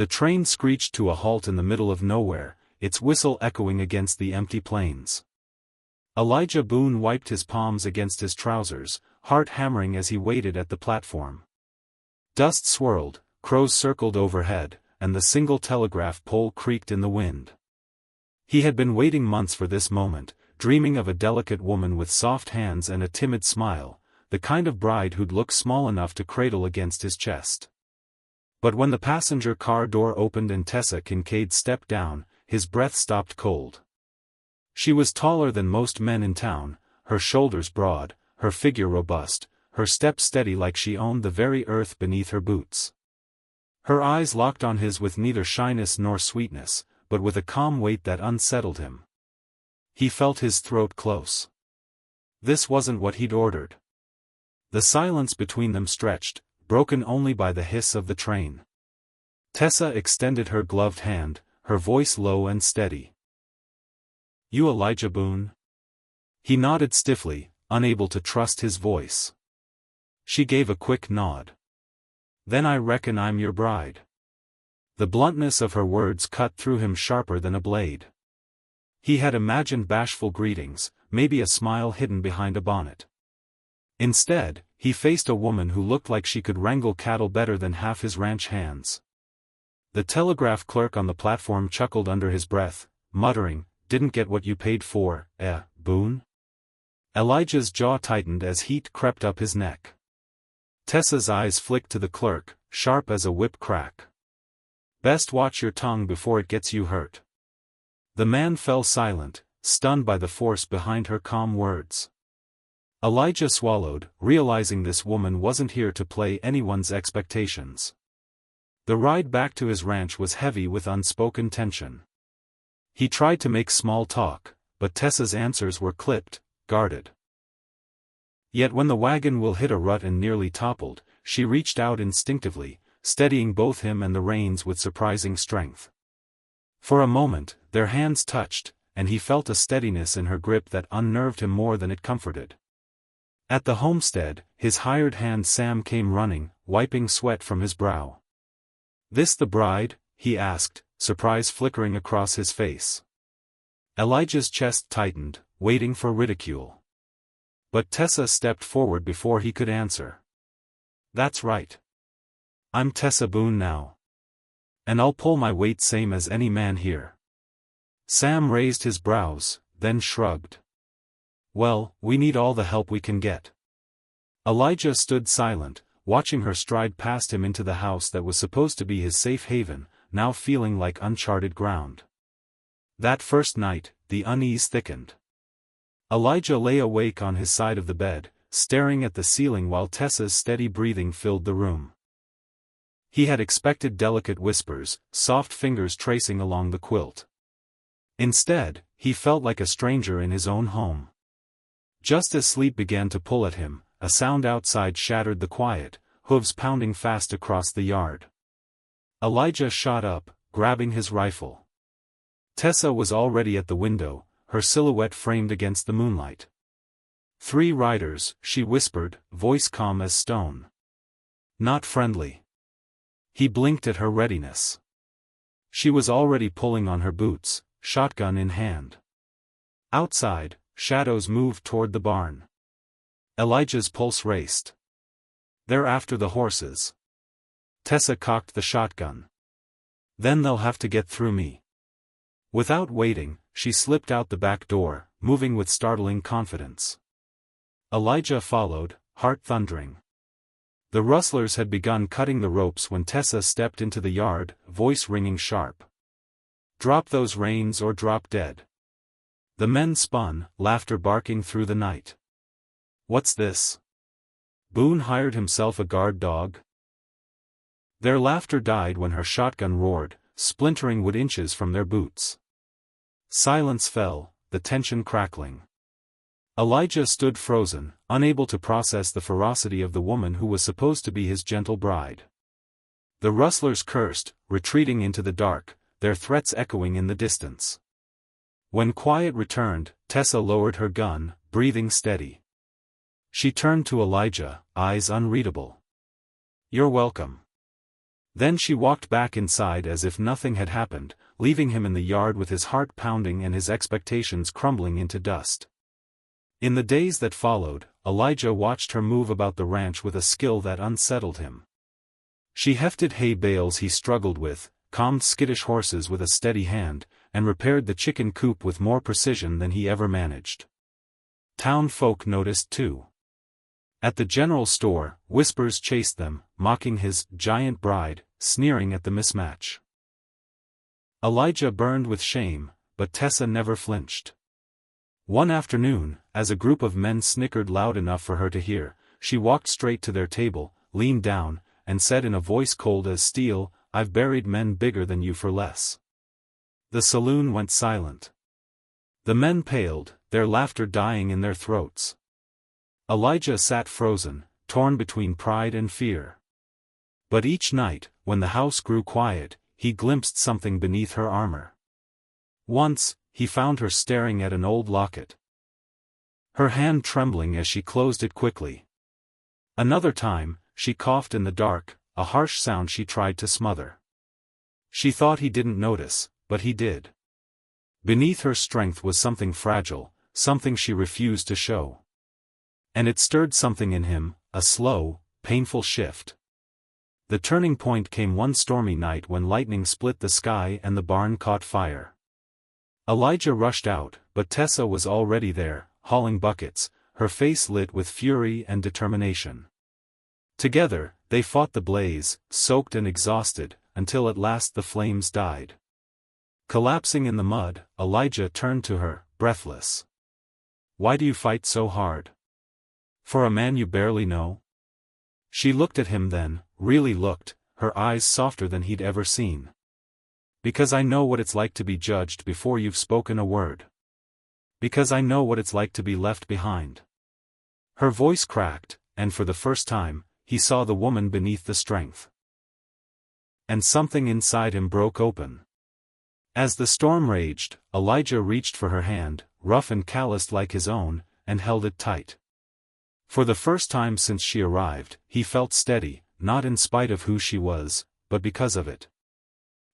The train screeched to a halt in the middle of nowhere, its whistle echoing against the empty plains. Elijah Boone wiped his palms against his trousers, heart hammering as he waited at the platform. Dust swirled, crows circled overhead, and the single telegraph pole creaked in the wind. He had been waiting months for this moment, dreaming of a delicate woman with soft hands and a timid smile, the kind of bride who'd look small enough to cradle against his chest. But when the passenger car door opened and Tessa Kincaid stepped down, his breath stopped cold. She was taller than most men in town, her shoulders broad, her figure robust, her step steady like she owned the very earth beneath her boots. Her eyes locked on his with neither shyness nor sweetness, but with a calm weight that unsettled him. He felt his throat close. This wasn't what he'd ordered. The silence between them stretched, broken only by the hiss of the train. Tessa extended her gloved hand, her voice low and steady. "You Elijah Boone?" He nodded stiffly, unable to trust his voice. She gave a quick nod. "Then I reckon I'm your bride." The bluntness of her words cut through him sharper than a blade. He had imagined bashful greetings, maybe a smile hidden behind a bonnet. Instead, he faced a woman who looked like she could wrangle cattle better than half his ranch hands. The telegraph clerk on the platform chuckled under his breath, muttering, "Didn't get what you paid for, Boone?" Elijah's jaw tightened as heat crept up his neck. Tessa's eyes flicked to the clerk, sharp as a whip crack. "Best watch your tongue before it gets you hurt." The man fell silent, stunned by the force behind her calm words. Elijah swallowed, realizing this woman wasn't here to play anyone's expectations. The ride back to his ranch was heavy with unspoken tension. He tried to make small talk, but Tessa's answers were clipped, guarded. Yet when the wagon wheel hit a rut and nearly toppled, she reached out instinctively, steadying both him and the reins with surprising strength. For a moment, their hands touched, and he felt a steadiness in her grip that unnerved him more than it comforted. At the homestead, his hired hand Sam came running, wiping sweat from his brow. "This the bride?" he asked, surprise flickering across his face. Elijah's chest tightened, waiting for ridicule. But Tessa stepped forward before he could answer. "That's right. I'm Tessa Boone now. And I'll pull my weight same as any man here." Sam raised his brows, then shrugged. "Well, we need all the help we can get." Elijah stood silent, watching her stride past him into the house that was supposed to be his safe haven, now feeling like uncharted ground. That first night, the unease thickened. Elijah lay awake on his side of the bed, staring at the ceiling while Tessa's steady breathing filled the room. He had expected delicate whispers, soft fingers tracing along the quilt. Instead, he felt like a stranger in his own home. Just as sleep began to pull at him, a sound outside shattered the quiet, hooves pounding fast across the yard. Elijah shot up, grabbing his rifle. Tessa was already at the window, her silhouette framed against the moonlight. "3 riders," she whispered, voice calm as stone. "Not friendly." He blinked at her readiness. She was already pulling on her boots, shotgun in hand. Outside, shadows moved toward the barn. Elijah's pulse raced. "They're after the horses." Tessa cocked the shotgun. "Then they'll have to get through me." Without waiting, she slipped out the back door, moving with startling confidence. Elijah followed, heart thundering. The rustlers had begun cutting the ropes when Tessa stepped into the yard, voice ringing sharp. "Drop those reins or drop dead." The men spun, laughter barking through the night. "What's this? Boone hired himself a guard dog?" Their laughter died when her shotgun roared, splintering wood inches from their boots. Silence fell, the tension crackling. Elijah stood frozen, unable to process the ferocity of the woman who was supposed to be his gentle bride. The rustlers cursed, retreating into the dark, their threats echoing in the distance. When quiet returned, Tessa lowered her gun, breathing steady. She turned to Elijah, eyes unreadable. "You're welcome." Then she walked back inside as if nothing had happened, leaving him in the yard with his heart pounding and his expectations crumbling into dust. In the days that followed, Elijah watched her move about the ranch with a skill that unsettled him. She hefted hay bales he struggled with, calmed skittish horses with a steady hand, and repaired the chicken coop with more precision than he ever managed. Town folk noticed too. At the general store, whispers chased them, mocking his giant bride, sneering at the mismatch. Elijah burned with shame, but Tessa never flinched. One afternoon, as a group of men snickered loud enough for her to hear, she walked straight to their table, leaned down, and said in a voice cold as steel, "I've buried men bigger than you for less." The saloon went silent. The men paled, their laughter dying in their throats. Elijah sat frozen, torn between pride and fear. But each night, when the house grew quiet, he glimpsed something beneath her armor. Once, he found her staring at an old locket, her hand trembling as she closed it quickly. Another time, she coughed in the dark, a harsh sound she tried to smother. She thought he didn't notice, but he did. Beneath her strength was something fragile, something she refused to show. And it stirred something in him, a slow, painful shift. The turning point came one stormy night when lightning split the sky and the barn caught fire. Elijah rushed out, but Tessa was already there, hauling buckets, her face lit with fury and determination. Together, they fought the blaze, soaked and exhausted, until at last the flames died. Collapsing in the mud, Elijah turned to her, breathless. "Why do you fight so hard? For a man you barely know?" She looked at him then, really looked, her eyes softer than he'd ever seen. "Because I know what it's like to be judged before you've spoken a word. Because I know what it's like to be left behind." Her voice cracked, and for the first time, he saw the woman beneath the strength. And something inside him broke open. As the storm raged, Elijah reached for her hand, rough and calloused like his own, and held it tight. For the first time since she arrived, he felt steady, not in spite of who she was, but because of it.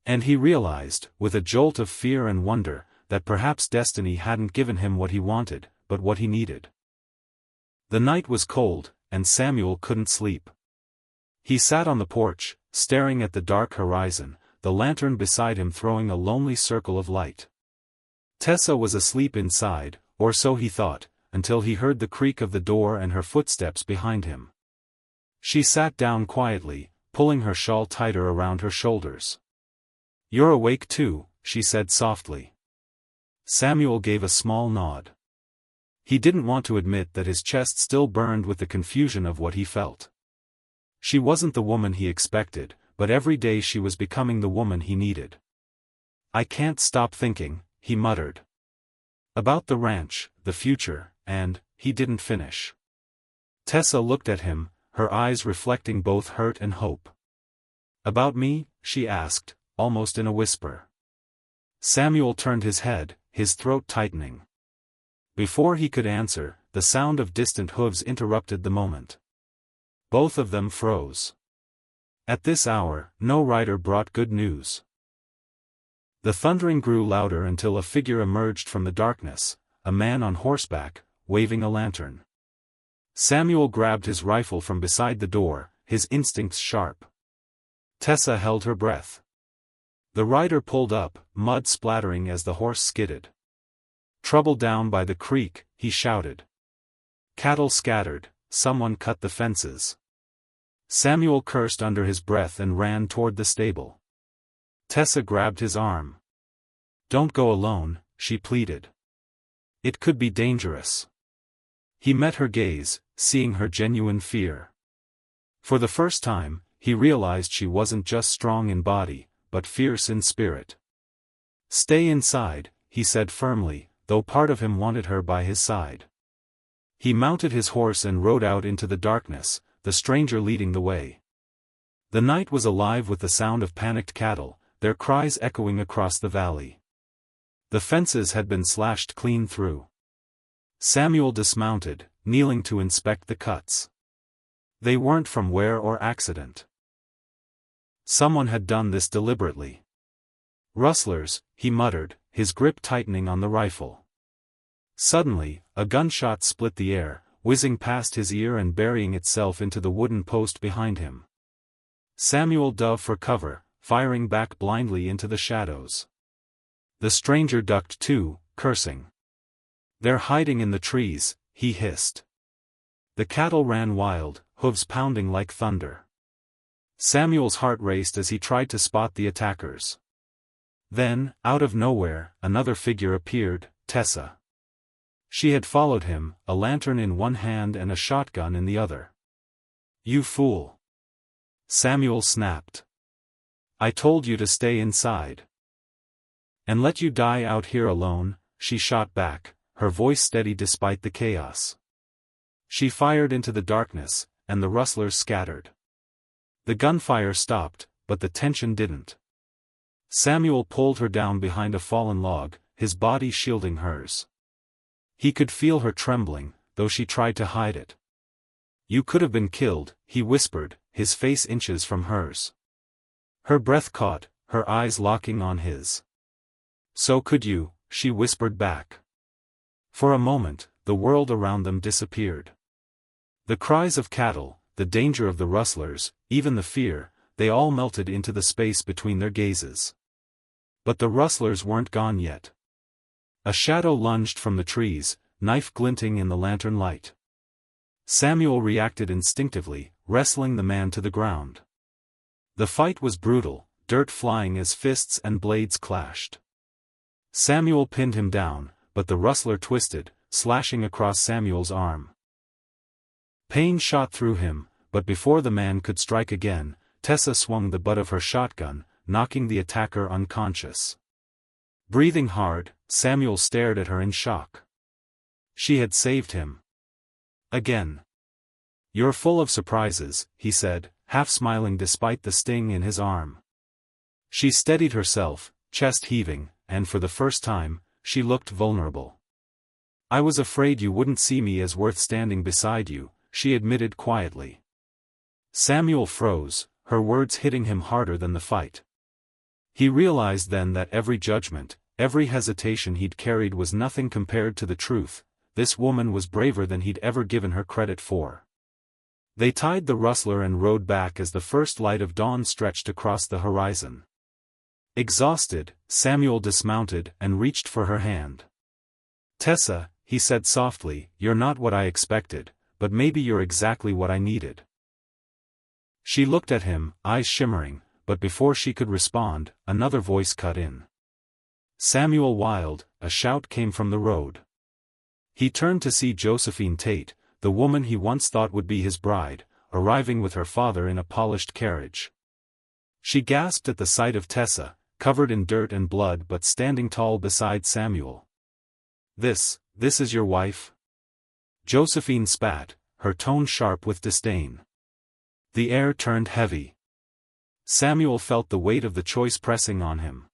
And he realized, with a jolt of fear and wonder, that perhaps destiny hadn't given him what he wanted, but what he needed. The night was cold, and Samuel couldn't sleep. He sat on the porch, staring at the dark horizon, the lantern beside him throwing a lonely circle of light. Tessa was asleep inside, or so he thought, until he heard the creak of the door and her footsteps behind him. She sat down quietly, pulling her shawl tighter around her shoulders. "You're awake too," she said softly. Samuel gave a small nod. He didn't want to admit that his chest still burned with the confusion of what he felt. She wasn't the woman he expected, but every day she was becoming the woman he needed. "I can't stop thinking," he muttered. About the ranch, the future, and, he didn't finish. Tessa looked at him, her eyes reflecting both hurt and hope. "About me?" she asked, almost in a whisper. Samuel turned his head, his throat tightening. Before he could answer, the sound of distant hooves interrupted the moment. Both of them froze. At this hour, no rider brought good news. The thundering grew louder until a figure emerged from the darkness, a man on horseback, waving a lantern. Samuel grabbed his rifle from beside the door, his instincts sharp. Tessa held her breath. The rider pulled up, mud splattering as the horse skidded. "Trouble down by the creek," he shouted. Cattle scattered, someone cut the fences. Samuel cursed under his breath and ran toward the stable. Tessa grabbed his arm. "Don't go alone," she pleaded. "It could be dangerous." He met her gaze, seeing her genuine fear. For the first time, he realized she wasn't just strong in body, but fierce in spirit. "Stay inside," he said firmly, though part of him wanted her by his side. He mounted his horse and rode out into the darkness, the stranger leading the way. The night was alive with the sound of panicked cattle, their cries echoing across the valley. The fences had been slashed clean through. Samuel dismounted, kneeling to inspect the cuts. They weren't from wear or accident. Someone had done this deliberately. Rustlers, he muttered, his grip tightening on the rifle. Suddenly, a gunshot split the air, whizzing past his ear and burying itself into the wooden post behind him. Samuel dove for cover, firing back blindly into the shadows. The stranger ducked too, cursing. "They're hiding in the trees," he hissed. The cattle ran wild, hooves pounding like thunder. Samuel's heart raced as he tried to spot the attackers. Then, out of nowhere, another figure appeared, Tessa. She had followed him, a lantern in one hand and a shotgun in the other. "You fool!" Samuel snapped. "I told you to stay inside." "And let you die out here alone," she shot back, her voice steady despite the chaos. She fired into the darkness, and the rustlers scattered. The gunfire stopped, but the tension didn't. Samuel pulled her down behind a fallen log, his body shielding hers. He could feel her trembling, though she tried to hide it. "You could have been killed," he whispered, his face inches from hers. Her breath caught, her eyes locking on his. "So could you," she whispered back. For a moment, the world around them disappeared. The cries of cattle, the danger of the rustlers, even the fear, they all melted into the space between their gazes. But the rustlers weren't gone yet. A shadow lunged from the trees, knife glinting in the lantern light. Samuel reacted instinctively, wrestling the man to the ground. The fight was brutal, dirt flying as fists and blades clashed. Samuel pinned him down, but the rustler twisted, slashing across Samuel's arm. Pain shot through him, but before the man could strike again, Tessa swung the butt of her shotgun, knocking the attacker unconscious. Breathing hard, Samuel stared at her in shock. She had saved him. Again. "You're full of surprises," he said, half smiling despite the sting in his arm. She steadied herself, chest heaving, and for the first time, she looked vulnerable. "I was afraid you wouldn't see me as worth standing beside you," she admitted quietly. Samuel froze, her words hitting him harder than the fight. He realized then that every judgment, every hesitation he'd carried was nothing compared to the truth. This woman was braver than he'd ever given her credit for. They tied the rustler and rode back as the first light of dawn stretched across the horizon. Exhausted, Samuel dismounted and reached for her hand. "Tessa," he said softly, "you're not what I expected, but maybe you're exactly what I needed." She looked at him, eyes shimmering, but before she could respond, another voice cut in. "Samuel Wild," a shout came from the road. He turned to see Josephine Tate, the woman he once thought would be his bride, arriving with her father in a polished carriage. She gasped at the sight of Tessa, covered in dirt and blood but standing tall beside Samuel. This is your wife?" Josephine spat, her tone sharp with disdain. The air turned heavy. Samuel felt the weight of the choice pressing on him.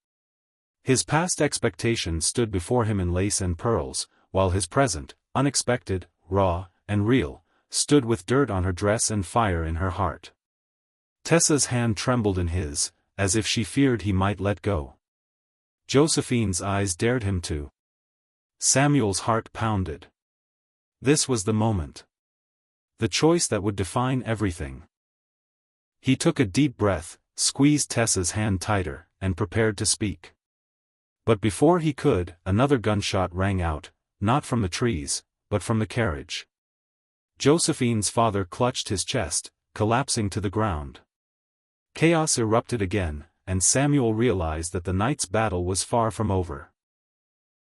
His past expectations stood before him in lace and pearls, while his present, unexpected, raw, and real, stood with dirt on her dress and fire in her heart. Tessa's hand trembled in his, as if she feared he might let go. Josephine's eyes dared him to. Samuel's heart pounded. This was the moment. The choice that would define everything. He took a deep breath, squeezed Tessa's hand tighter, and prepared to speak. But before he could, another gunshot rang out, not from the trees, but from the carriage. Josephine's father clutched his chest, collapsing to the ground. Chaos erupted again, and Samuel realized that the night's battle was far from over.